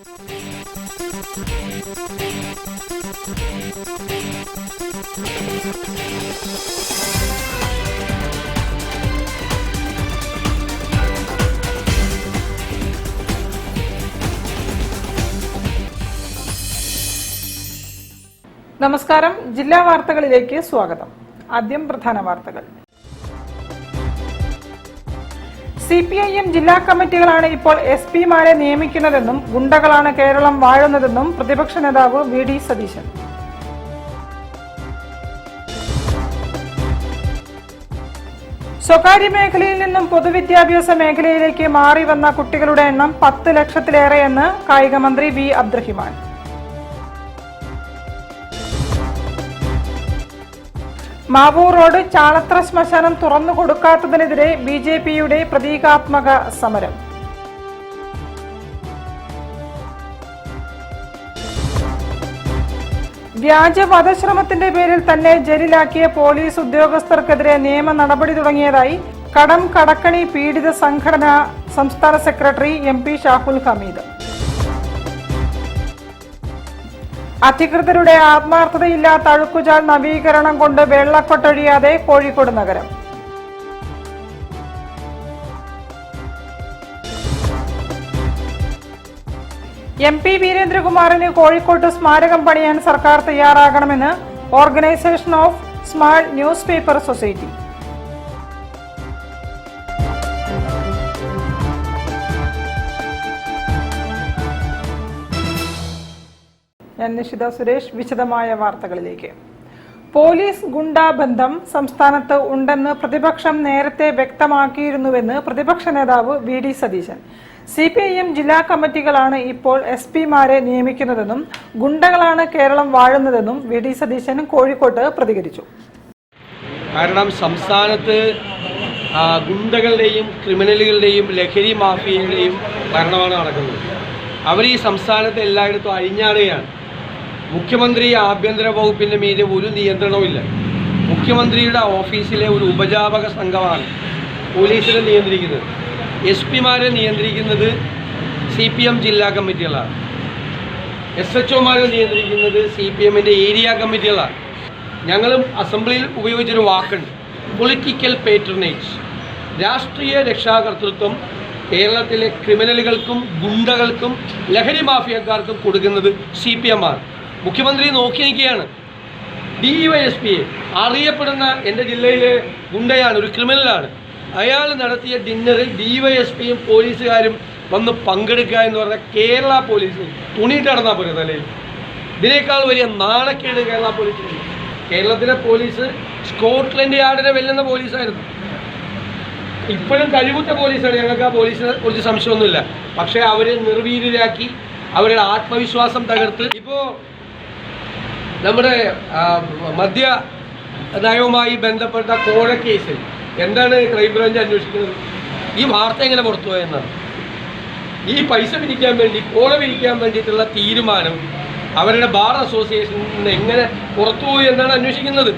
നമസ്കാരം. ജില്ലാ വാർത്തകളിലേക്ക് സ്വാഗതം. ആദ്യം പ്രധാന വാർത്തകൾ. CPIM ജില്ലാ കമ്മിറ്റികളാണ് ഇപ്പോൾ SP-മാരെ നിയമിക്കുന്നതെന്നും ഗുണ്ടകളാണ് കേരളം വാഴുന്നതെന്നും പ്രതിപക്ഷ നേതാവ് VD സതീശൻ. സ്വകാര്യ മേഖലയിൽ നിന്നും പൊതുവിദ്യാഭ്യാസ മേഖലയിലേക്ക് മാറി വന്ന കുട്ടികളുടെ എണ്ണം 10 ലക്ഷത്തിലേറെയെന്ന് കായിക മന്ത്രി V അബ്ദുറഹിമാൻ. മാവൂർ റോഡ് ചാളത്ര ശ്മശാനം തുറന്നു കൊടുക്കാത്തതിനെതിരെ BJP-യുടെ പ്രതീകാത്മക സമരം. വ്യാജ വധശ്രമത്തിന്റെ പേരിൽ തന്നെ ജയിലിലാക്കിയ പോലീസ് ഉദ്യോഗസ്ഥർക്കെതിരെ നിയമ നടപടി തുടങ്ങിയതായി കടം കടക്കണി പീഡിത സംഘടന സംസ്ഥാന സെക്രട്ടറി MP ഷാഹുൽ ഹമീദ്. അധികൃതരുടെ ആത്മാർത്ഥതയില്ലാത്ത അഴുക്കുചാൽ നവീകരണം കൊണ്ട് വെള്ളക്കൊട്ടൊഴിയാതെ കോഴിക്കോട് നഗരം. MP വീരേന്ദ്രകുമാറിന് കോഴിക്കോട്ട് സ്മാരകം പണിയാൻ സർക്കാർ തയ്യാറാകണമെന്ന് organisation of small newspaper society. ഞാൻ നിഷിത സുരേഷ്. വിശദമായ വാർത്തകളിലേക്ക്. പോലീസ് ഗുണ്ടാ ബന്ധം സംസ്ഥാനത്ത് ഉണ്ടെന്ന് പ്രതിപക്ഷം നേരത്തെ വ്യക്തമാക്കിയിരുന്നുവെന്ന് പ്രതിപക്ഷ നേതാവ് VD സതീശൻ. CPIM ജില്ലാ കമ്മിറ്റികളാണ് ഇപ്പോൾ SP-മാരെ നിയമിക്കുന്നതെന്നും ഗുണ്ടകളാണ് കേരളം വാഴുന്നതെന്നും VD സതീശൻ കോഴിക്കോട്ട് പ്രതികരിച്ചു. കാരണം സംസ്ഥാനത്ത് ഗുണ്ടകളുടെയും ക്രിമിനലുകളുടെയും ലഹരി മാഫിയയുടെയും ഭരണമാണ് നടക്കുന്നത്. അവർ ഈ സംസ്ഥാനത്ത് എല്ലായിടത്തും അഴിഞ്ഞാടുകയാണ്. മുഖ്യമന്ത്രി ആഭ്യന്തര വകുപ്പിൻ്റെ മീതെ ഒരു നിയന്ത്രണവുമില്ല. മുഖ്യമന്ത്രിയുടെ ഓഫീസിലെ ഒരു ഉപജാപക സംഘമാണ് പോലീസിനെ നിയന്ത്രിക്കുന്നത്. SP-മാരെ നിയന്ത്രിക്കുന്നത് CPM ജില്ലാ കമ്മിറ്റികളാണ്. SHO-മാരെ നിയന്ത്രിക്കുന്നത് CPM-ൻ്റെ ഏരിയ കമ്മിറ്റികളാണ്. ഞങ്ങളും അസംബ്ലിയിൽ ഉപയോഗിച്ചൊരു വാക്കുണ്ട്, പൊളിറ്റിക്കൽ പേട്രണേജ്. രാഷ്ട്രീയ രക്ഷാകർതൃത്വം കേരളത്തിലെ ക്രിമിനലുകൾക്കും ഗുണ്ടകൾക്കും ലഹരി മാഫിയക്കാർക്കും കൊടുക്കുന്നത് CPM-ആണ്. മുഖ്യമന്ത്രി നോക്കി നിൽക്കുകയാണ്. DYSP-യെ അറിയപ്പെടുന്ന എൻ്റെ ജില്ലയിലെ ഗുണ്ടയാണ്, ഒരു ക്രിമിനലാണ്. അയാൾ നടത്തിയ ഡിന്നറിൽ DYSP-യും പോലീസുകാരും വന്ന് പങ്കെടുക്കുക എന്ന് പറഞ്ഞാൽ കേരള പോലീസ് തുണിയിട്ട് നടന്നാൽ പോലും തലയിൽ. ഇതിനേക്കാൾ വലിയ നാണക്കേട് കേരള പോലീസിന്. കേരളത്തിലെ പോലീസ് സ്കോട്ട്ലൻഡ് യാർഡിനെ വെല്ലുന്ന പോലീസായിരുന്നു. ഇപ്പോഴും കഴിവുറ്റ പോലീസാണ്. ഞങ്ങൾക്ക് ആ പോലീസിനെ കുറിച്ച് സംശയമൊന്നുമില്ല. പക്ഷേ അവരെ നിർവീര്യരാക്കി, അവരുടെ ആത്മവിശ്വാസം തകർത്ത്. ഇപ്പോൾ നമ്മുടെ മദ്യ നയവുമായി ബന്ധപ്പെട്ട കോഴ കേസിൽ എന്താണ് ക്രൈംബ്രാഞ്ച് അന്വേഷിക്കുന്നത്? ഈ വാർത്ത എങ്ങനെ പുറത്തു പോയെന്നാണ്. ഈ പൈസ പിരിക്കാൻ വേണ്ടി, കോഴ പിരിക്കാൻ വേണ്ടിയിട്ടുള്ള തീരുമാനം അവരുടെ ബാർ അസോസിയേഷനിൽ നിന്ന് എങ്ങനെ പുറത്തുപോയി എന്നാണ് അന്വേഷിക്കുന്നത്.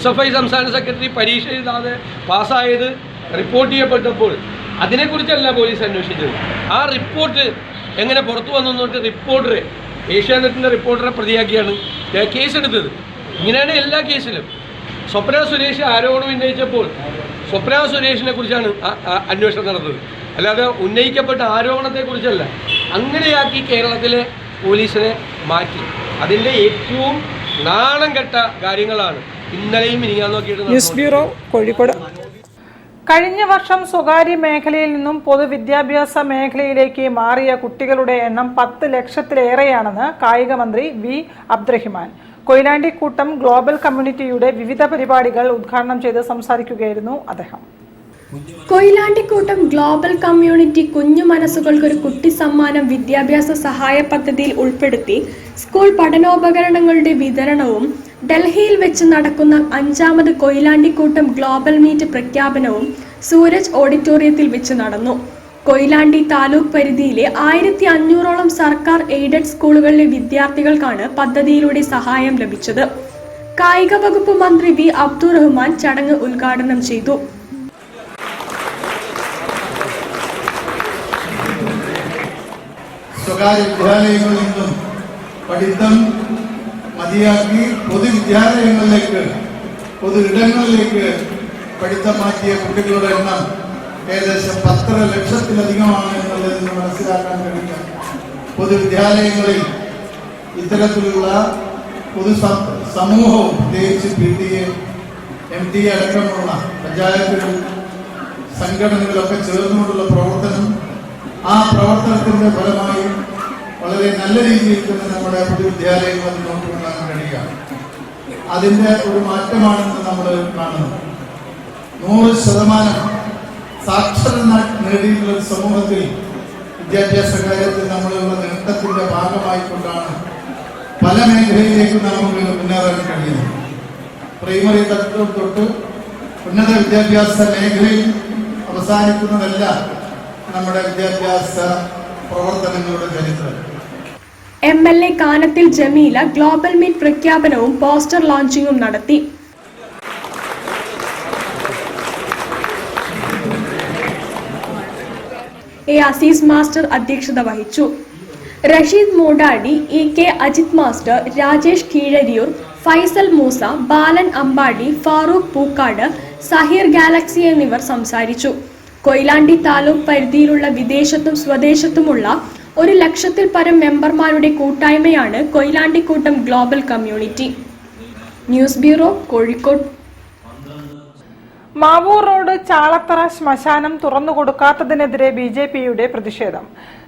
SFI സംസ്ഥാന സെക്രട്ടറി പരീക്ഷ എഴുതാതെ പാസ്സായത് റിപ്പോർട്ട് ചെയ്യപ്പെട്ടപ്പോൾ അതിനെക്കുറിച്ചല്ല പോലീസ് അന്വേഷിച്ചത്. ആ റിപ്പോർട്ട് എങ്ങനെ പുറത്തു വന്നിട്ട് റിപ്പോർട്ടറെ, ഏഷ്യാനെറ്റിൻ്റെ റിപ്പോർട്ടറെ പ്രതിയാക്കിയാണ് കേസെടുത്തത്. ഇങ്ങനെയാണ് എല്ലാ കേസിലും. സ്വപ്ന സുരേഷ് ആരോപണം ഉന്നയിച്ചപ്പോൾ സ്വപ്ന സുരേഷിനെ കുറിച്ചാണ് അന്വേഷണം നടന്നത്, അല്ലാതെ ഉന്നയിക്കപ്പെട്ട ആരോപണത്തെക്കുറിച്ചല്ല. അങ്ങനെയാക്കി കേരളത്തിലെ പോലീസിനെ മാറ്റി. അതിൻ്റെ ഏറ്റവും നാണം കെട്ട കാര്യങ്ങളാണ് ഇന്നലെയും ഇനിയാന്ന് നോക്കിയിട്ട്. News bureau, Kozhikode. കഴിഞ്ഞ വർഷം സ്വകാര്യ മേഖലയിൽ നിന്നും പൊതുവിദ്യാഭ്യാസ മേഖലയിലേക്ക് മാറിയ കുട്ടികളുടെ എണ്ണം 10 ലക്ഷത്തിലേറെയാണെന്ന് കായിക മന്ത്രി V അബ്ദുറഹിമാൻ. കൊയിലാണ്ടിക്കൂട്ടം ഗ്ലോബൽ കമ്മ്യൂണിറ്റിയുടെ വിവിധ പരിപാടികൾ ഉദ്ഘാടനം ചെയ്ത് സംസാരിക്കുകയായിരുന്നു അദ്ദേഹം. കൊയിലാണ്ടിക്കൂട്ടം ഗ്ലോബൽ കമ്മ്യൂണിറ്റി കുഞ്ഞു മനസ്സുകൾക്കൊരു കുട്ടി സമ്മാനം വിദ്യാഭ്യാസ സഹായ പദ്ധതിയിൽ ഉൾപ്പെടുത്തി സ്കൂൾ പഠനോപകരണങ്ങളുടെ വിതരണവും ഡൽഹിയിൽ വെച്ച് നടക്കുന്ന 5ാമത് കൊയിലാണ്ടിക്കൂട്ടം ഗ്ലോബൽ മീറ്റ് പ്രഖ്യാപനവും സൂരജ് ഓഡിറ്റോറിയത്തിൽ വെച്ച് നടന്നു. കൊയിലാണ്ടി താലൂക്ക് പരിധിയിലെ 1500ഓളം സർക്കാർ എയ്ഡഡ് സ്കൂളുകളിലെ വിദ്യാർത്ഥികൾക്കാണ് പദ്ധതിയിലൂടെ സഹായം ലഭിച്ചത്. കായിക വകുപ്പ് മന്ത്രി V അബ്ദുറഹ്മാൻ ചടങ്ങ് ഉദ്ഘാടനം ചെയ്തു. സ്വകാര്യ വിദ്യാലയങ്ങളിൽ നിന്നും പഠിത്തം മതിയാക്കി പൊതുവിദ്യാലയങ്ങളിലേക്ക് പൊതു ഇടങ്ങളിലേക്ക് പഠിത്തം മാറ്റിയ കുട്ടികളുടെ എണ്ണം ഏകദേശം 10 ലക്ഷത്തിലധികമാണ് എന്നുള്ളതിൽ നിന്ന് മനസ്സിലാക്കാൻ കഴിയുക. പൊതുവിദ്യാലയങ്ങളിൽ ഇത്തരത്തിലുള്ള സമൂഹവും പ്രത്യേകിച്ച് PTA, MTA അടക്കമുള്ള പഞ്ചായത്തുകൾ സംഘടനകളൊക്കെ ചേർന്നുകൊണ്ടുള്ള പ്രവർത്തനം, ആ പ്രവർത്തനത്തിന്റെ ഫലമായി വളരെ നല്ല രീതിയിൽ തന്നെ നമ്മുടെ പൊതുവിദ്യാലയങ്ങൾ മുന്നോട്ട് കൊണ്ടുപോകാൻ കഴിയുക. അതിന്റെ ഒരു മാറ്റമാണെന്ന് നമ്മൾ കാണുന്നു. 100% സാക്ഷരത നേടിയിട്ടുള്ള സമൂഹത്തിൽ വിദ്യാഭ്യാസ കാര്യത്തിൽ നമ്മളുള്ള നേട്ടത്തിന്റെ ഭാഗമായിക്കൊണ്ടാണ് പല മേഖലയിലേക്കും നമുക്ക് മുന്നേറാൻ കഴിയുന്നത്. പ്രൈമറി തലത്തിൽ തൊട്ട് ഉന്നത വിദ്യാഭ്യാസ മേഖലയിൽ അവസാനിക്കുന്നതല്ല നമ്മുടെ വിദ്യാഭ്യാസ പ്രവർത്തനങ്ങളുടെ ചരിത്രം. MLA Kanathil Jameela global meet പ്രഖ്യാപനവും പോസ്റ്റർ ലോഞ്ചിങ്ങും നടത്തി. അസീസ് മാസ്റ്റർ അധ്യക്ഷത വഹിച്ചു. Rasheed Moodadi, EK Ajith master, Rajesh Keezhariyur, Faisal Moosa, Balan Ambadi, Farooq Pookkad, Saheer galaxy എന്നിവർ സംസാരിച്ചു. കൊയിലാണ്ടി താലൂക്ക് പരിധിയിലുള്ള വിദേശത്തും സ്വദേശത്തുമുള്ള 1 ലക്ഷത്തിൽ പരം മെമ്പർമാരുടെ കൂട്ടായ്മയാണ് Koyilandikkoottam global community. News bureau, Kozhikode. Mavoor road Chalathara ശ്മശാനം തുറന്നുകൊടുക്കാത്തതിനെതിരെ BJPയുടെ പ്രതിഷേധം.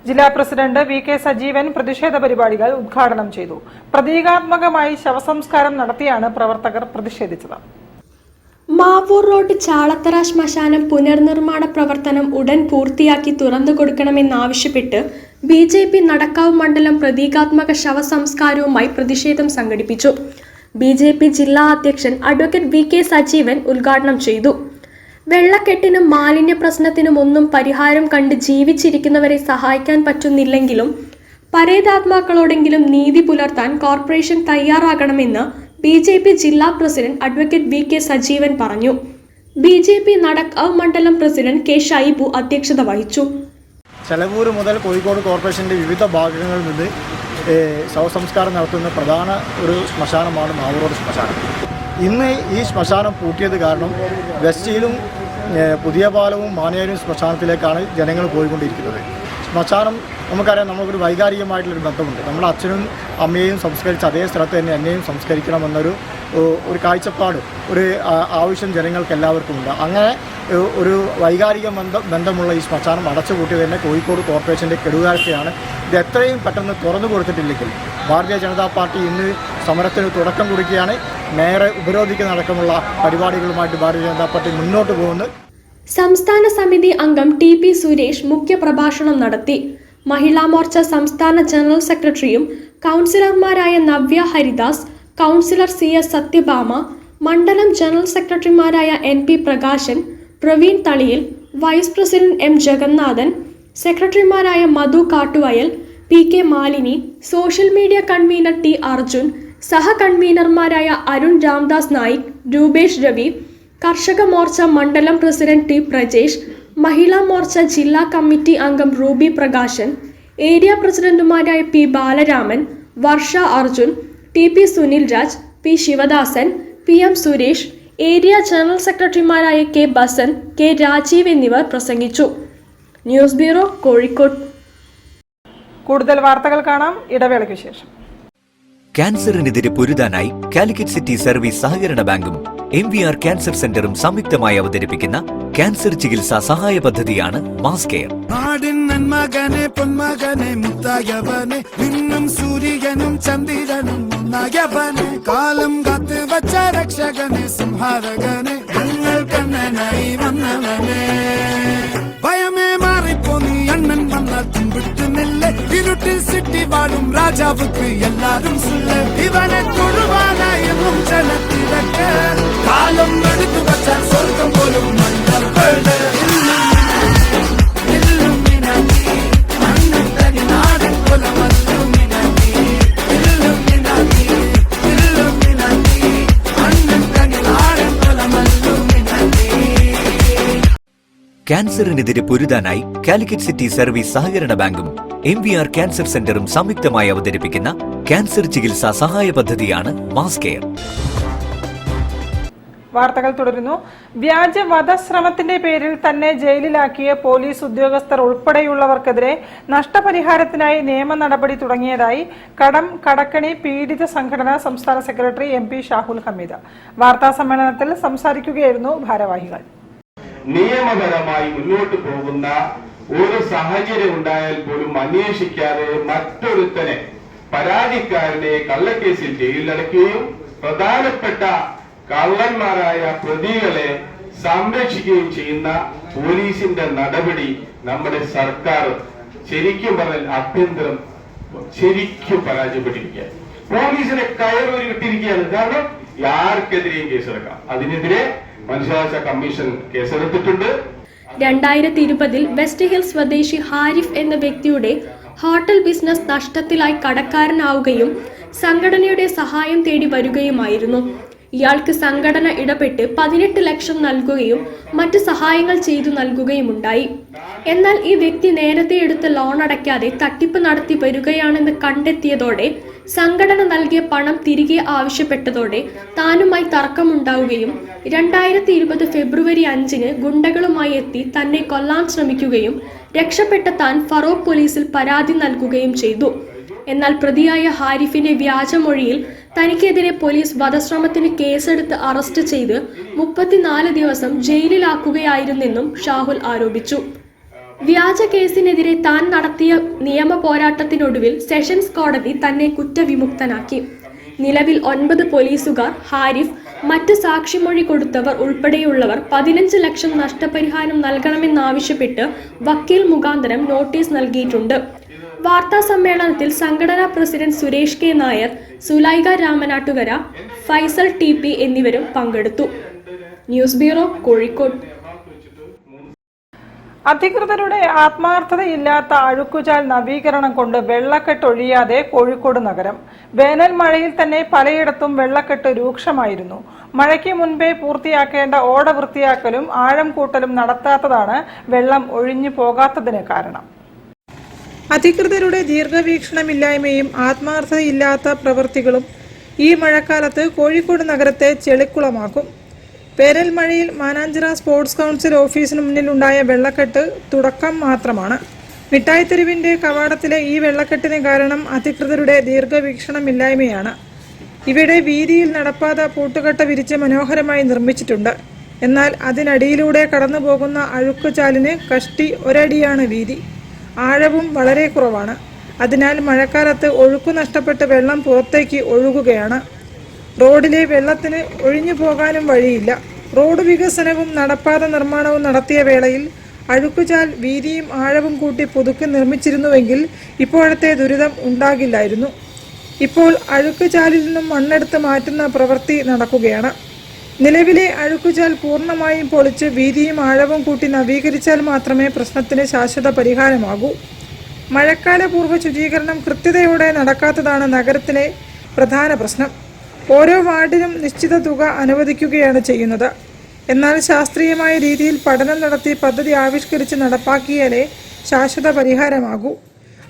ജില്ലാ പ്രസിഡന്റ് VK സജീവൻ പ്രതിഷേധ പരിപാടികൾ ഉദ്ഘാടനം ചെയ്തു. പ്രതീകാത്മകമായി ശവസംസ്കാരം നടത്തിയാണ് പ്രവർത്തകർ പ്രതിഷേധിച്ചത്. മാവൂർ റോഡ് ചാളത്തറ ശ്മശാനം പുനർനിർമ്മാണ പ്രവർത്തനം ഉടൻ പൂർത്തിയാക്കി തുറന്നു കൊടുക്കണമെന്നാവശ്യപ്പെട്ട് BJP നടക്കാവ് മണ്ഡലം പ്രതീകാത്മക ശവസംസ്കാരവുമായി പ്രതിഷേധം സംഘടിപ്പിച്ചു. BJP ജില്ലാ അധ്യക്ഷൻ അഡ്വക്കേറ്റ് VK സജീവൻ ഉദ്ഘാടനം ചെയ്തു. വെള്ളക്കെട്ടിനും മാലിന്യ പ്രശ്നത്തിനും ഒന്നും പരിഹാരം കണ്ട് ജീവിച്ചിരിക്കുന്നവരെ സഹായിക്കാൻ പറ്റുന്നില്ലെങ്കിലും പരേതാത്മാക്കളോടെങ്കിലും നീതി പുലർത്താൻ കോർപ്പറേഷൻ തയ്യാറാകണമെന്ന് BJP ജില്ലാ പ്രസിഡന്റ് അഡ്വക്കേറ്റ് VK സജീവൻ പറഞ്ഞു. BJP നടക്കാവ് മണ്ഡലം പ്രസിഡന്റ് K ഷൈബു അധ്യക്ഷത വഹിച്ചു. ചെലവൂർ മുതൽ കോഴിക്കോട് കോർപ്പറേഷൻ്റെ വിവിധ ഭാഗങ്ങളിൽ നിന്ന് ശവസംസ്കാരം നടത്തുന്ന പ്രധാന ഒരു ശ്മശാനമാണ് മാവൂർ റോഡ് ശ്മശാനം. ഇന്ന് ഈ ശ്മശാനം പൂട്ടിയത് കാരണം വെസ്റ്റിലും പുതിയ പാലവും മാനേരും ശ്മശാനത്തിലേക്കാണ് ജനങ്ങൾ പോയിക്കൊണ്ടിരിക്കുന്നത്. ശ്മശാനം നമുക്കറിയാം, നമുക്കൊരു വൈകാരികമായിട്ടുള്ളൊരു ബന്ധമുണ്ട്. നമ്മുടെ അച്ഛനും അമ്മയെയും സംസ്കരിച്ച് അതേ സ്ഥലത്ത് തന്നെ എന്നെയും സംസ്കരിക്കണമെന്നൊരു കാഴ്ചപ്പാട്, ഒരു ആവശ്യം ജനങ്ങൾക്ക് എല്ലാവർക്കും ഉണ്ട്. അങ്ങനെ ഒരു വൈകാരിക ബന്ധമുള്ള ഈ ശ്മശാനം അടച്ചുപൂട്ടിയത് തന്നെ കോഴിക്കോട് കോർപ്പറേഷൻ്റെ കെടുകാഴ്ചയാണ്. ഇത് എത്രയും പെട്ടെന്ന് തുറന്നു കൊടുത്തിട്ടില്ലെങ്കിൽ ഭാരതീയ ജനതാ പാർട്ടി ഇന്ന് സമരത്തിന് തുടക്കം കുറിക്കുകയാണ്. മേയറെ ഉപരോധിക്കുന്നതടക്കമുള്ള പരിപാടികളുമായിട്ട് ഭാരതീയ ജനതാ പാർട്ടി മുന്നോട്ട് പോകുന്നു. സംസ്ഥാന സമിതി അംഗം TP സുരേഷ് മുഖ്യപ്രഭാഷണം നടത്തി. മഹിളാ മോർച്ച സംസ്ഥാന ജനറൽ സെക്രട്ടറിയും കൗൺസിലർമാരായ നവ്യ ഹരിദാസ്, കൗൺസിലർ CS സത്യഭാമ, മണ്ഡലം ജനറൽ സെക്രട്ടറിമാരായ NP Prakashan, Praveen Thaliyil, vice president M Jagannathan, സെക്രട്ടറിമാരായ Madhu Kattuvayal, PK Malini, social media convener T Arjun, സഹ കൺവീനർമാരായ അരുൺ രാംദാസ് നായിക്, രൂപേഷ് രവി, കർഷക മോർച്ച മണ്ഡലം പ്രസിഡന്റ് T പ്രജേഷ്, മഹിളാ മോർച്ച ജില്ലാ കമ്മിറ്റി അംഗം റൂബി പ്രകാശൻ, ഏരിയ പ്രസിഡന്റുമാരായ P Balaraman, Varsha Arjun, TP Sunil Raj, P Sivadasan, PM Suresh, area general സെക്രട്ടറിമാരായ K ബസൻ, K രാജീവ് എന്നിവർ പ്രസംഗിച്ചു. News bureau, Kozhikode. കൂടുതൽ വാർത്തകൾ കാണാം ഇടവേളയ്ക്ക് ശേഷം. ക്യാൻസറിനെതിരെ പൊരുതാനായി കാലിക്കറ്റ് സിറ്റി സർവീസ് സഹകരണ ബാങ്കും MVR ക്യാൻസർ സെന്ററും സംയുക്തമായി അവതരിപ്പിക്കുന്ന ക്യാൻസർ ചികിത്സാ സഹായ പദ്ധതിയാണ് മാസ് കെയർ. നാടിൻ നന്മകനെ പൊന്മകനെ മുത്തായവനെ നിന്നും സൂര്യനും ചന്ദ്രനും ഒന്നായവനെ കാലം കാത്ത് വച്ച രക്ഷകനെ സംഹാരകനെ ഞങ്ങൾ കണ്ണനായി വന്നവനെ ഭയമേ മാറിപ്പോ നീ അണ്ണൻ വന്നാൽ തുമ്പിട്ടുന്നില്ല ഇരുട്ടിൽ സിറ്റി വാഴും രാജാവുക്ക് എല്ലാരും സുല്ല ഇവനെ തൊഴുവാനായും ജനത്തിരക്ക് കാലം എടുത്തു വച്ചാൽ സ്വർഗം പോലും ക്യാൻസറിനെതിരെ പൊരുതാനായി കാലിക്കറ്റ് സിറ്റി സർവീസ് സഹകരണ ബാങ്കും MVR ക്യാൻസർ സെന്ററും സംയുക്തമായി അവതരിപ്പിക്കുന്ന ക്യാൻസർ ചികിത്സാ സഹായ പദ്ധതിയാണ് മാസ് കെയർ. വാർത്തകൾ തുടരുന്നു. വ്യാജ വധശ്രമത്തിന്റെ പേരിൽ തന്നെ ജയിലിലാക്കിയ പോലീസ് ഉദ്യോഗസ്ഥർ ഉൾപ്പെടെയുള്ളവർക്കെതിരെ നഷ്ടപരിഹാരത്തിനായി നിയമ നടപടി തുടങ്ങിയതായി കടക്കണി പീഡിത സംഘടന സംസ്ഥാന സെക്രട്ടറി MP ഷാഹുൽ ഹമീദ്. വാർത്താ സമ്മേളനത്തിൽ സംസാരിക്കുകയായിരുന്നു ഭാരവാഹികൾ. നിയമപരമായി മുന്നോട്ട് പോകുന്ന ഒരു സാഹചര്യം ഉണ്ടായാൽ പോലും അന്വേഷിക്കാതെ മറ്റൊരുത്തനെ പരാതിക്കാരനെ കള്ളക്കേസിൽ ജയിലിലടക്കുകയും പ്രധാനപ്പെട്ട കള്ളന്മാരായ പ്രതികളെ സംരക്ഷിക്കുകയും ചെയ്യുന്ന പോലീസിന്റെ നടപടി നമ്മുടെ സർക്കാർ ശരിക്കും പറഞ്ഞാൽ ആഭ്യന്തരം ശരിക്കും പരാജയപ്പെട്ടിരിക്കുക. പോലീസിനെ കയറൂരി കിട്ടിയിരിക്കുകയാണ്. കാരണം ആർക്കെതിരെയും കേസെടുക്കാം. അതിനെതിരെ മനുഷ്യാവകാശ കമ്മീഷൻ കേസെടുത്തിട്ടുണ്ട്. 2020 വെസ്റ്റ് ഹിൽ സ്വദേശി ഹാരിഫ് എന്ന വ്യക്തിയുടെ ഹോട്ടൽ ബിസിനസ് നഷ്ടത്തിലായി കടക്കാരനാവുകയും സംഘടനയുടെ സഹായം തേടി വരികയുമായിരുന്നു. ഇയാൾക്ക് സംഘടന ഇടപെട്ട് 18 ലക്ഷം നൽകുകയും മറ്റ് സഹായങ്ങൾ ചെയ്തു നൽകുകയുമുണ്ടായി. എന്നാൽ ഈ വ്യക്തി നേരത്തെ എടുത്ത ലോൺ അടയ്ക്കാതെ തട്ടിപ്പ് നടത്തി വരികയാണെന്ന് കണ്ടെത്തിയതോടെ സംഘടന നൽകിയ പണം തിരികെ ആവശ്യപ്പെട്ടതോടെ താനുമായി തർക്കമുണ്ടാവുകയും 2020 ഫെബ്രുവരി 5 ഗുണ്ടകളുമായി എത്തി തന്നെ കൊല്ലാൻ ശ്രമിക്കുകയും രക്ഷപ്പെട്ട താൻ ഫറോക്ക് പോലീസിൽ പരാതി നൽകുകയും ചെയ്തു. എന്നാൽ പ്രതിയായ ഹാരിഫിന്റെ വ്യാജമൊഴിയിൽ തനിക്കെതിരെ പോലീസ് വധശ്രമത്തിന് കേസെടുത്ത് അറസ്റ്റ് ചെയ്ത് 34 ദിവസം ജയിലിലാക്കുകയായിരുന്നെന്നും ഷാഹുൽ ആരോപിച്ചു. വ്യാജ കേസിനെതിരെ താൻ നടത്തിയ നിയമ പോരാട്ടത്തിനൊടുവിൽ സെഷൻസ് കോടതി തന്നെ കുറ്റവിമുക്തനാക്കി. നിലവിൽ 9 പോലീസുകാർ, ഹാരിഫ്, മറ്റ് സാക്ഷിമൊഴി കൊടുത്തവർ ഉൾപ്പെടെയുള്ളവർ 15 ലക്ഷം നഷ്ടപരിഹാരം നൽകണമെന്നാവശ്യപ്പെട്ട് വക്കീൽ മുഖാന്തരം നോട്ടീസ് നൽകിയിട്ടുണ്ട്. വാർത്താ സമ്മേളനത്തിൽ സംഘടനാ president Suresh K Nair, Sulaikha Ramanattukara, Faisal TP എന്നിവരും പങ്കെടുത്തു. News bureau, Kozhikode. അധികൃതരുടെ ആത്മാർത്ഥതയില്ലാത്ത അഴുക്കുചാൽ നവീകരണം കൊണ്ട് വെള്ളക്കെട്ടൊഴിയാതെ കോഴിക്കോട് നഗരം. വേനൽ മഴയിൽ തന്നെ പലയിടത്തും വെള്ളക്കെട്ട് രൂക്ഷമായിരുന്നു. മഴയ്ക്ക് മുൻപേ പൂർത്തിയാക്കേണ്ട ഓട വൃത്തിയാക്കലും ആഴം കൂട്ടലും നടത്താത്തതാണ് വെള്ളം ഒഴിഞ്ഞു പോകാത്തതിന് കാരണം. അധികൃതരുടെ ദീർഘവീക്ഷണമില്ലായ്മയും ആത്മാർത്ഥതയില്ലാത്ത പ്രവൃത്തികളും ഈ മഴക്കാലത്ത് കോഴിക്കോട് നഗരത്തെ ചെളിക്കുളമാക്കും. വേനൽ മഴയിൽ മാനാഞ്ചിറ സ്പോർട്സ് കൗൺസിൽ ഓഫീസിന് മുന്നിലുണ്ടായ വെള്ളക്കെട്ട് തുടക്കം മാത്രമാണ്. മിഠായിത്തെരുവിന്റെ കവാടത്തിലെ ഈ വെള്ളക്കെട്ടിന് കാരണം അധികൃതരുടെ ദീർഘവീക്ഷണമില്ലായ്മയാണ്. ഇവിടെ വീതിയിൽ നടപ്പാത പൂട്ടുകെട്ട വിരിച്ച് മനോഹരമായി നിർമ്മിച്ചിട്ടുണ്ട്. എന്നാൽ അതിനടിയിലൂടെ കടന്നുപോകുന്ന അഴുക്കുചാലിന് കഷ്ടി ഒരടിയാണ് വീതി. ആഴവും വളരെ കുറവാണ്. അതിനാൽ മഴക്കാലത്ത് ഒഴുക്കു നഷ്ടപ്പെട്ട് വെള്ളം പുറത്തേക്ക് ഒഴുകുകയാണ്. റോഡിലെ വെള്ളത്തിന് ഒഴിഞ്ഞു പോകാനും വഴിയില്ല. റോഡ് വികസനവും നടപ്പാത നിർമ്മാണവും നടത്തിയ വേളയിൽ അഴുക്കുചാൽ വീതിയും ആഴവും കൂട്ടി പുതുക്കി നിർമ്മിച്ചിരുന്നുവെങ്കിൽ ഇപ്പോഴത്തെ ദുരിതം ഉണ്ടാകില്ലായിരുന്നു. ഇപ്പോൾ അഴുക്കുചാലിൽ നിന്നും മണ്ണെടുത്ത് മാറ്റുന്ന പ്രവൃത്തി നടക്കുകയാണ്. നിലവിലെ അഴുക്കുചാൽ പൂർണ്ണമായും പൊളിച്ച് വീതിയും ആഴവും കൂട്ടി നവീകരിച്ചാൽ മാത്രമേ പ്രശ്നത്തിന് ശാശ്വത പരിഹാരമാകൂ. മഴക്കാല പൂർവ്വ ശുചീകരണം കൃത്യതയോടെ നടക്കാത്തതാണ് നഗരത്തിലെ പ്രധാന പ്രശ്നം. ഓരോ വാർഡിനും നിശ്ചിത തുക അനുവദിക്കുകയാണ് ചെയ്യുന്നത്. എന്നാൽ ശാസ്ത്രീയമായ രീതിയിൽ പഠനം നടത്തി പദ്ധതി ആവിഷ്കരിച്ച് നടപ്പാക്കിയാലേ ശാശ്വത പരിഹാരമാകൂ.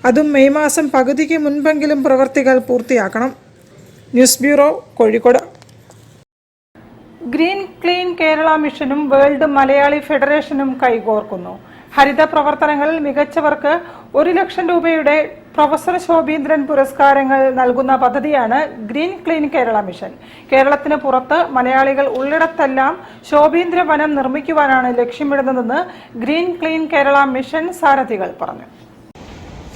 അതും മെയ് മാസം പകുതിക്ക് മുൻപെങ്കിലും പ്രവൃത്തികൾ പൂർത്തിയാക്കണം. News bureau, Kozhikode. Green clean Kerala മിഷനും വേൾഡ് മലയാളി ഫെഡറേഷനും കൈകോർക്കുന്നു. ഹരിത പ്രവർത്തനങ്ങളിൽ മികച്ചവർക്ക് 1 ലക്ഷം രൂപയുടെ പ്രൊഫസർ ശോഭീന്ദ്രൻ പുരസ്കാരങ്ങൾ നൽകുന്ന പദ്ധതിയാണ് ഗ്രീൻ ക്ലീൻ കേരള മിഷൻ. കേരളത്തിന് പുറത്ത് മലയാളികൾ ഉള്ളിടത്തെല്ലാം ശോഭീന്ദ്ര വനം നിർമ്മിക്കുവാനാണ് ലക്ഷ്യമിടുന്നതെന്ന് ഗ്രീൻ ക്ലീൻ കേരള മിഷൻ സാരഥികൾ പറഞ്ഞു.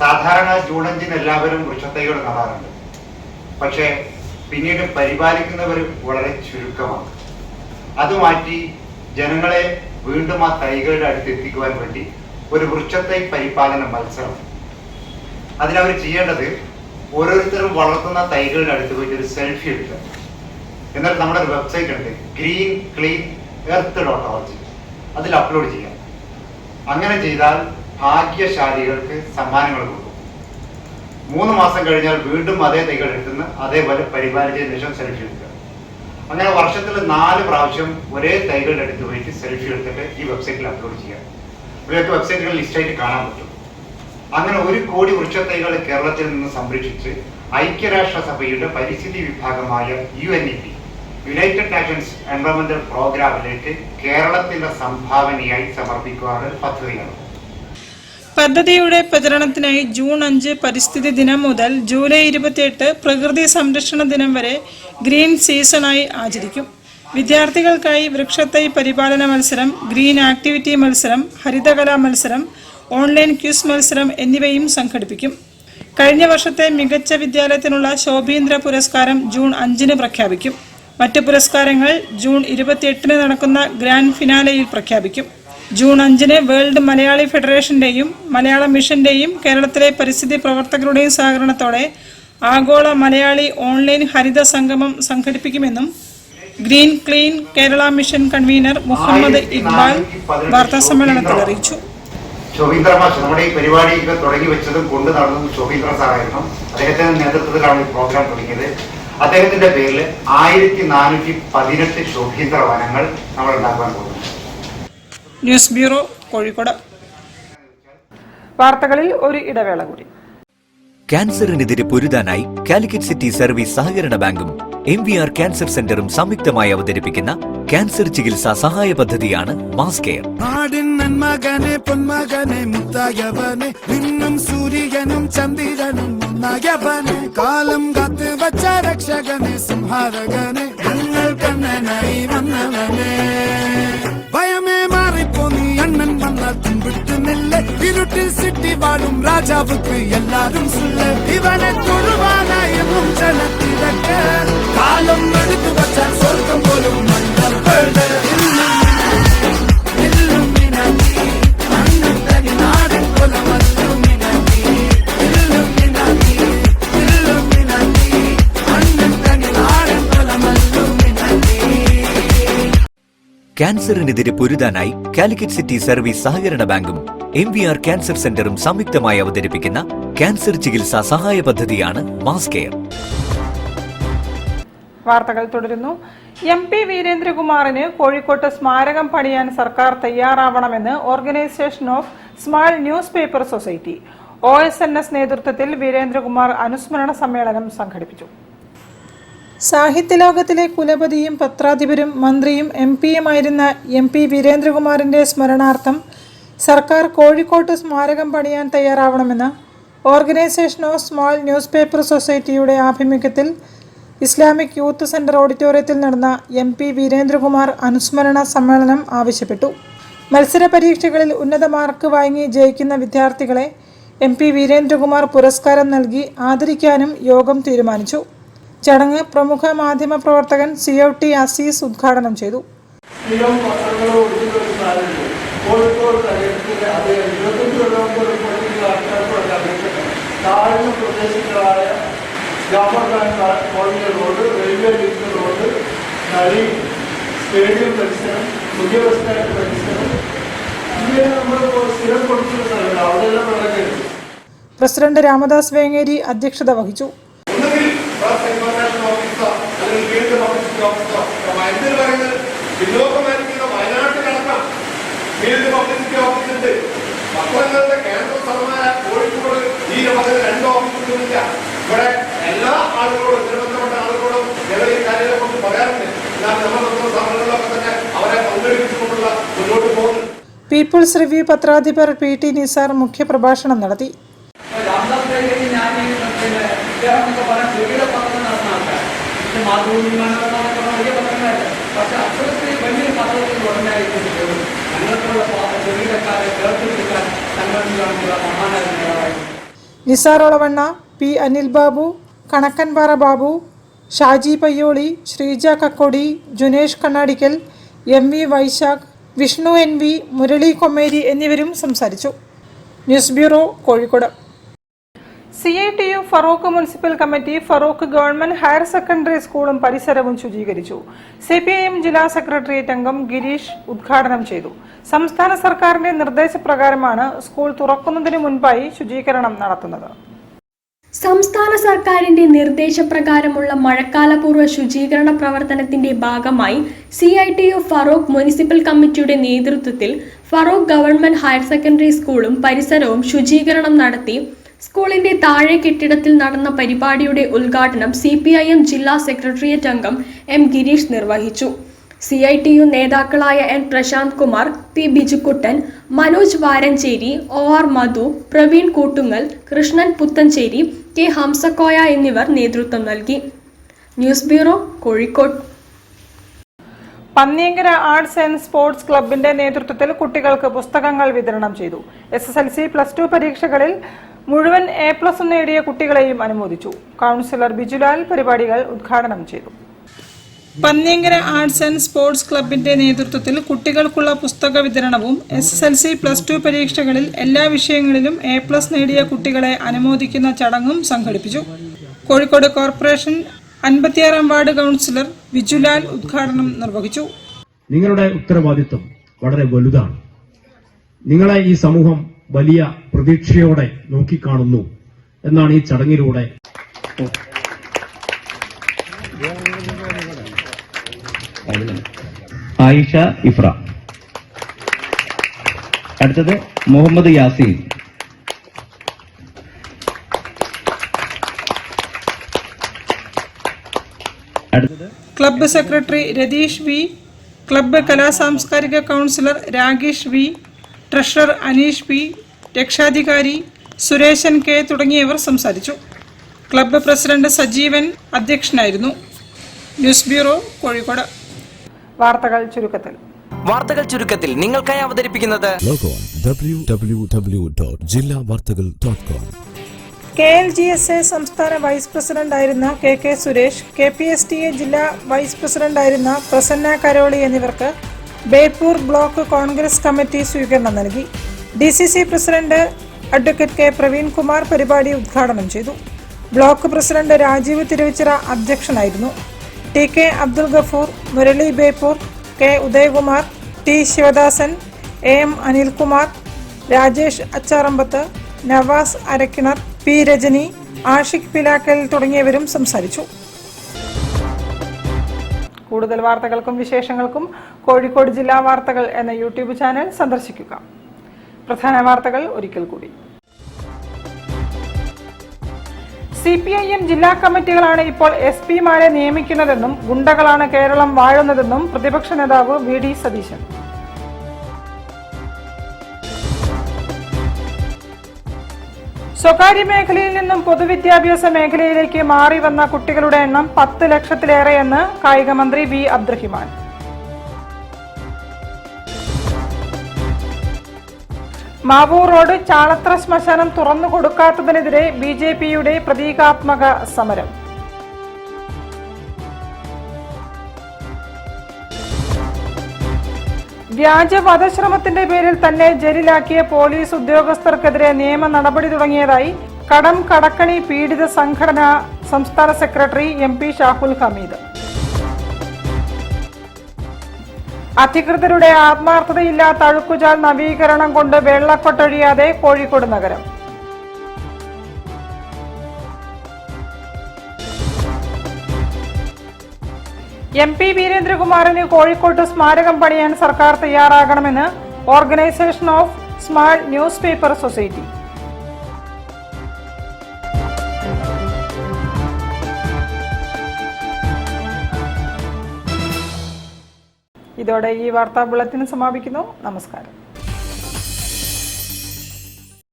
സാധാരണ ജൂൺ 5 എല്ലാവരും വൃക്ഷത്തൈകൾ നടാറുണ്ട്. പക്ഷേ പിന്നീട് പരിപാലിക്കുന്നവർ വളരെ ചുരുക്കമാണ്. അത് മാറ്റി ജനങ്ങളെ വീണ്ടും ആ തൈകളുടെ അടുത്ത് എത്തിക്കുവാൻ വേണ്ടി ഒരു വൃക്ഷത്തൈ പരിപാലന മത്സരം. അതിനവർ ചെയ്യേണ്ടത് ഓരോരുത്തരും വളർത്തുന്ന തൈകളുടെ അടുത്ത് പോയിട്ട് ഒരു സെൽഫി എടുക്കുക. എന്നാൽ നമ്മുടെ ഒരു വെബ്സൈറ്റ് ഉണ്ട്, greencleanearth.org. അതിൽ അപ്ലോഡ് ചെയ്യാം. അങ്ങനെ ചെയ്താൽ ഭാഗ്യശാലികൾക്ക് സമ്മാനങ്ങൾ കൊടുക്കും. 3 മാസം കഴിഞ്ഞാൽ വീണ്ടും അതേ തൈകൾ എടുത്തുന്ന അതേപോലെ പരിപാലിച്ചതിന് ശേഷം സെൽഫി എടുക്കുക. അങ്ങനെ വർഷത്തിൽ 4 പ്രാവശ്യം ഒരേ തൈകളുടെ അടുത്ത് പോയിട്ട് സെൽഫി എടുത്തിട്ട് ഈ വെബ്സൈറ്റിൽ അപ്ലോഡ് ചെയ്യാം. ഇവരൊക്കെ വെബ്സൈറ്റുകളിൽ ലിസ്റ്റായിട്ട് കാണാൻ പറ്റും. അങ്ങനെ 1 കോടി വൃക്ഷത്തൈകൾ കേരളത്തിൽ നിന്ന് സംരക്ഷിച്ച് ഐക്യരാഷ്ട്രസഭയുടെ പരിസ്ഥിതി വിഭാഗമായ UNEP യുണൈറ്റഡ് നേഷൻസ് എൻവയോൺമെന്റൽ പ്രോഗ്രാമിലേക്ക് കേരളത്തിന്റെ സംഭാവനയായി സമർപ്പിക്കുവാനുള്ള പദ്ധതിയാണ്. പദ്ധതിയുടെ പ്രചരണത്തിനായി ജൂൺ 5 പരിസ്ഥിതി ദിനം മുതൽ ജൂലൈ 28 പ്രകൃതി സംരക്ഷണ ദിനം വരെ ഗ്രീൻ സീസണായി ആചരിക്കും. വിദ്യാർത്ഥികൾക്കായി വൃക്ഷത്തൈ പരിപാലന മത്സരം, ഗ്രീൻ ആക്ടിവിറ്റി മത്സരം, ഹരിതകലാ മത്സരം, ഓൺലൈൻ ക്വിസ് മത്സരം എന്നിവയും സംഘടിപ്പിക്കും. കഴിഞ്ഞ വർഷത്തെ മികച്ച വിദ്യാലയത്തിനുള്ള ശോഭീന്ദ്ര പുരസ്കാരം ജൂൺ 5 പ്രഖ്യാപിക്കും. മറ്റ് പുരസ്കാരങ്ങൾ ജൂൺ 28 നടക്കുന്ന ഗ്രാൻഡ് ഫിനാലയിൽ പ്രഖ്യാപിക്കും. ജൂൺ 5 വേൾഡ് മലയാളി ഫെഡറേഷന്റെയും മലയാള മിഷന്റെയും കേരളത്തിലെ പരിസ്ഥിതി പ്രവർത്തകരുടെയും സഹകരണത്തോടെ ആഗോള മലയാളി ഓൺലൈൻ ഹരിത സംഗമം സംഘടിപ്പിക്കുമെന്നും green clean Kerala mission convener Muhammad Iqbal വാർത്താസമ്മേളനത്തിൽ അറിയിച്ചു. ശോഭീന്ദ്ര മാഷ് നമ്മുടെ ഈ പരിപാടി തുടങ്ങി വെച്ചതും കൊണ്ടു നടന്നതും ശോഭീന്ദ്ര സാറായിരുന്നു. അദ്ദേഹത്തിന്റെ നേതൃത്വത്തിലാണ് ഈ പ്രോഗ്രാം തുടങ്ങിയത്. അദ്ദേഹത്തിന്റെ പേരിൽ 1418 ശോഭീന്ദ്ര വനങ്ങൾ നമ്മൾ ഉണ്ടാക്കാൻ പോകുന്നു. News bureau, Kozhikode. വാർത്തകളിൽ ഒരു ഇടവേള കൂടി. ക്യാൻസറിനെതിരെ പൊരുതാനായി കാലിക്കറ്റ് സിറ്റി സർവീസ് സഹകരണ ബാങ്കും MVR ക്യാൻസർ സെന്ററും സംയുക്തമായി അവതരിപ്പിക്കുന്ന ക്യാൻസർ ചികിത്സാ സഹായ പദ്ധതിയാണ് മാസ് കെയർ. നാടിൻ നന്മകനെ പൊന്മകനെ മുത്തായവനെ നിന്നും സൂര്യനും ചന്ദ്രനും ഒന്നായവനെ കാലം കാത്ത് വച്ച രക്ഷകനെ സംഹാരകനെ ഞങ്ങൾ കണ്ണനായി വന്നവനെ ഭയമേ മാറിപ്പോ നീ അണ്ണൻ വന്നാൽ തുമ്പിട്ടുന്നില്ല ഇരുട്ടിൽ സിറ്റി വാഴും രാജാവുക്ക് എല്ലാരും സുല്ല ഇവനെ തൊഴുവാനായും ജനത്തിരക്ക് കാലം എടുത്തു വച്ചാൽ സ്വർഗം പോലും ക്യാൻസറിനെതിരെ പൊരുതാനായി കാലിക്കറ്റ് സിറ്റി സർവീസ് സഹകരണ ബാങ്കും MVR ക്യാൻസർ സെന്ററും സംയുക്തമായി അവതരിപ്പിക്കുന്ന ക്യാൻസർ ചികിത്സാ സഹായ പദ്ധതിയാണ് മാസ് കെയർ. വാർത്തകൾ തുടരുന്നു. MP വീരേന്ദ്രകുമാറിന് കോഴിക്കോട്ട് സ്മാരകം പണിയാൻ സർക്കാർ തയ്യാറാവണമെന്ന് organisation of small newspaper society OSNS നേതൃത്വത്തിൽ വീരേന്ദ്രകുമാർ അനുസ്മരണ സമ്മേളനം സംഘടിപ്പിച്ചു. സാഹിത്യലോകത്തിലെ കുലപതിയും പത്രാധിപരും മന്ത്രിയും MP-യുമായിരുന്ന MP വീരേന്ദ്രകുമാറിന്റെ സ്മരണാർത്ഥം സർക്കാർ കോഴിക്കോട്ട് സ്മാരകം പണിയാൻ തയ്യാറാവണമെന്ന് organisation of small newspaper സൊസൈറ്റിയുടെ ആഭിമുഖ്യത്തിൽ ഇസ്ലാമിക് യൂത്ത് സെന്റർ ഓഡിറ്റോറിയത്തിൽ നടന്ന MP വീരേന്ദ്രകുമാർ അനുസ്മരണ സമ്മേളനം ആവശ്യപ്പെട്ടു. മത്സര പരീക്ഷകളിൽ ഉന്നത മാർക്ക് വാങ്ങി ജയിക്കുന്ന വിദ്യാർത്ഥികളെ MP വീരേന്ദ്രകുമാർ പുരസ്കാരം നൽകി ആദരിക്കാനും യോഗം തീരുമാനിച്ചു. ചടങ്ങ് പ്രമുഖ മാധ്യമ പ്രവർത്തകൻ COT അസീസ് ഉദ്ഘാടനം ചെയ്തു. റോഡ്, റെയിൽവേ ലിങ്ക് റോഡ്, നടി, സ്റ്റേഡിയം പരിസരം, പുതിയ ബസ് സ്റ്റാൻഡ് പരിസരം, ഇങ്ങനെ നമ്മൾ സ്ഥിരം കൊടുക്കുന്ന സ്ഥലങ്ങൾ അവിടെയെല്ലാം വെള്ളം. പ്രസിഡന്റ് രാമദാസ് വേങ്ങേരി അധ്യക്ഷത വഹിച്ചു. വയനാട്ടിലടക്കം ഫീൽഡ് പബ്ലിസിറ്റി ഓഫീസുണ്ട്. പത്രങ്ങളുടെ കേന്ദ്ര സ്ഥലമായ കോഴിക്കോട് ഈ 2 ഓഫീസുകളില്ല. ഇവിടെ എല്ലാ ആളുകളോടും ബന്ധപ്പെട്ട ആളുകളോടും ഈ കാര്യങ്ങളെ കുറിച്ച് പറയാറുണ്ട്. എന്നാൽ നമ്മൾ സമരങ്ങളിലൊക്കെ തന്നെ അവരെ പങ്കെടുപ്പിച്ചുകൊണ്ടുള്ള മുന്നോട്ട് പോകുന്നു. പീപ്പിൾസ് റിവ്യൂ പത്രാധിപർ PT നിസാർ മുഖ്യപ്രഭാഷണം നടത്തി. Nisar Olavanna, P Anil Babu, കണക്കൻപാറ Babu, Shaji Payyoli, Sreeja Kakkodi, ജുനേഷ് Kannadikkal, MV Vaishakh, Vishnu NV, Murali Kommeri എന്നിവരും സംസാരിച്ചു. News bureau, Kozhikode. CITU Farook municipal committee Farook government higher secondary സ്കൂളും പരിസരവും ശുചീകരിച്ചു. CPIM ജില്ലാ സെക്രട്ടേറിയറ്റ് അംഗം ഗിരീഷ് ഉദ്ഘാടനം ചെയ്തു. സംസ്ഥാന സർക്കാരിന്റെ നിർദ്ദേശപ്രകാരമാണ് സ്കൂൾ തുറക്കുന്നതിന് മുൻപായി ശുചീകരണം നടത്തുന്നത്. സംസ്ഥാന സർക്കാരിന്റെ നിർദ്ദേശപ്രകാരമുള്ള മഴക്കാലപൂർവ്വ ശുചീകരണ പ്രവർത്തനത്തിന്റെ ഭാഗമായി CITU ഫറോക്ക് മുനിസിപ്പൽ കമ്മിറ്റിയുടെ നേതൃത്വത്തിൽ ഫറോക്ക് ഗവൺമെന്റ് ഹയർ സെക്കൻഡറി സ്കൂളും പരിസരവും ശുചീകരണം നടത്തി. സ്കൂളിന്റെ താഴെ കെട്ടിടത്തിൽ നടന്ന പരിപാടിയുടെ ഉദ്ഘാടനം CPIM ജില്ലാ സെക്രട്ടേറിയറ്റ് അംഗം M. ഗിരീഷ് നിർവഹിച്ചു. CITU നേതാക്കളായ N. Prashant Kumar, P. Bijukuttan, Manoj വാരഞ്ചേരി, OR Madhu, Praveen Koottungal, Krishnan Puthenchery, K. Hamsakoya എന്നിവർ നേതൃത്വം നൽകി. News bureau, Kozhikode. Panniyankara arts and sports ക്ലബിന്റെ നേതൃത്വത്തിൽ കുട്ടികൾക്ക് പുസ്തകങ്ങൾ വിതരണം ചെയ്തു. SSLC, +2 പരീക്ഷകളിൽ മുഴുവൻ A+ നേടിയ കുട്ടികളെയും അനുമോദിച്ചു. കൗൺസിലർ ബിജുലാൽ പരിപാടികൾ ഉദ്ഘാടനം ചെയ്തു. പന്നിയങ്കര ആർട്സ് ആൻഡ് സ്പോർട്സ് ക്ലബിന്റെ നേതൃത്വത്തിൽ കുട്ടികൾക്കുള്ള പുസ്തക വിതരണവും SSLC, +2 പരീക്ഷകളിൽ എല്ലാ വിഷയങ്ങളിലും A+ നേടിയ കുട്ടികളെ അനുമോദിക്കുന്ന ചടങ്ങും സംഘടിപ്പിച്ചു. Kozhikode corporation 56-ാം ward councillor Bijulal ഉദ്ഘാടനം നിർവഹിച്ചു. നിങ്ങളുടെ ഉത്തരവാദിത്വം വളരെ വലുതാണ്. നിങ്ങളെ ഈ സമൂഹം വലിയ പ്രതീക്ഷയോടെ നോക്കിക്കാണുന്നു എന്നാണ് ഈ ചടങ്ങിലൂടെ. ആയിഷ ഇഫ്ര. അടുത്തത് മുഹമ്മദ് യാസീൻ. അടുത്തത് club secretary Ratheesh V, club കലാസാംസ്കാരിക councillor Ragesh V, treasurer Aneesh P, രക്ഷാധികാരി സുരേശൻ കെ തുടങ്ങിയവർ സംസാരിച്ചു. ക്ലബ്ബ് പ്രസിഡന്റ് സജീവൻ അധ്യക്ഷനായിരുന്നു. News bureau, Kozhikode. വാർത്തകൾ ചുരുക്കത്തിൽ നിങ്ങൾക്കായി അവതരിപ്പിക്കുന്നത് www.jillavartagal.com. KLGSA സംസ്ഥാന വൈസ് പ്രസിഡന്റായിരുന്ന KK സുരേഷ്, KPSTA ജില്ലാ വൈസ് പ്രസിഡന്റായിരുന്ന പ്രസന്ന കരോളി എന്നിവർക്ക് ബേപ്പൂർ ബ്ലോക്ക് കോൺഗ്രസ് കമ്മിറ്റി സ്വീകരണം നൽകി. DCC president advocate K. Praveen Kumar പരിപാടി ഉദ്ഘാടനം ചെയ്തു. ബ്ലോക്ക് പ്രസിഡന്റ് രാജീവ് തിരുവിച്ചിറ അധ്യക്ഷനായിരുന്നു. TK Abdul Gafoor, Murali Beypore, K. Udayakumar, T. Sivadasan, AM Anilkumar, Rajesh Acharambath, Nawaz Arakkinar, P. Rajani, Ashiq Pilakkal തുടങ്ങിയവരും സംസാരിച്ചു. കൂടുതൽ വാർത്തകൾക്കും വിശേഷങ്ങൾക്കും കോഴിക്കോട് ജില്ലാ വാർത്തകൾ എന്ന യൂട്യൂബ് ചാനൽ സന്ദർശിക്കുക. പ്രധാന വാർത്തകൾ ഒരിക്കൽ കൂടി. CPIM ജില്ലാ കമ്മിറ്റികളാണ് ഇപ്പോൾ SP-മാരെ നിയമിക്കുന്നതെന്നും ഗുണ്ടകളാണ് കേരളം വാഴുന്നതെന്നും പ്രതിപക്ഷ നേതാവ് VD സതീശൻ. സ്വകാര്യ മേഖലയിൽ നിന്നും പൊതുവിദ്യാഭ്യാസ മേഖലയിലേക്ക് മാറി വന്ന കുട്ടികളുടെ എണ്ണം 10 ലക്ഷത്തിലേറെയെന്ന് കായിക മന്ത്രി V. അബ്ദുറഹിമാൻ. മാവൂർ റോഡ് ചാളത്ര ശ്മശാനം തുറന്നു കൊടുക്കാത്തതിനെതിരെ BJPയുടെ പ്രതീകാത്മക സമരം. വ്യാജ വധശ്രമത്തിന്റെ പേരിൽ തന്നെ ജയിലിലാക്കിയ പോലീസ് ഉദ്യോഗസ്ഥർക്കെതിരെ നിയമ നടപടി തുടങ്ങിയതായി കടം കടക്കണി പീഡിത സംഘടന സംസ്ഥാന സെക്രട്ടറി MP ഷാഹുൽ ഹമീദ്. അധികൃതരുടെ ആത്മാർത്ഥതയില്ലാത്ത അഴുക്കുചാൽ നവീകരണം കൊണ്ട് വെള്ളക്കൊട്ടൊഴിയാതെ കോഴിക്കോട് നഗരം. MP വീരേന്ദ്രകുമാറിന് കോഴിക്കോട്ട് സ്മാരകം പണിയാൻ സർക്കാർ തയ്യാറാകണമെന്ന് organisation of small newspaper society. ഇതോടെ ഈ വാർത്താ ബുള്ളറ്റിൻ സമാപിക്കുന്നു. നമസ്കാരം.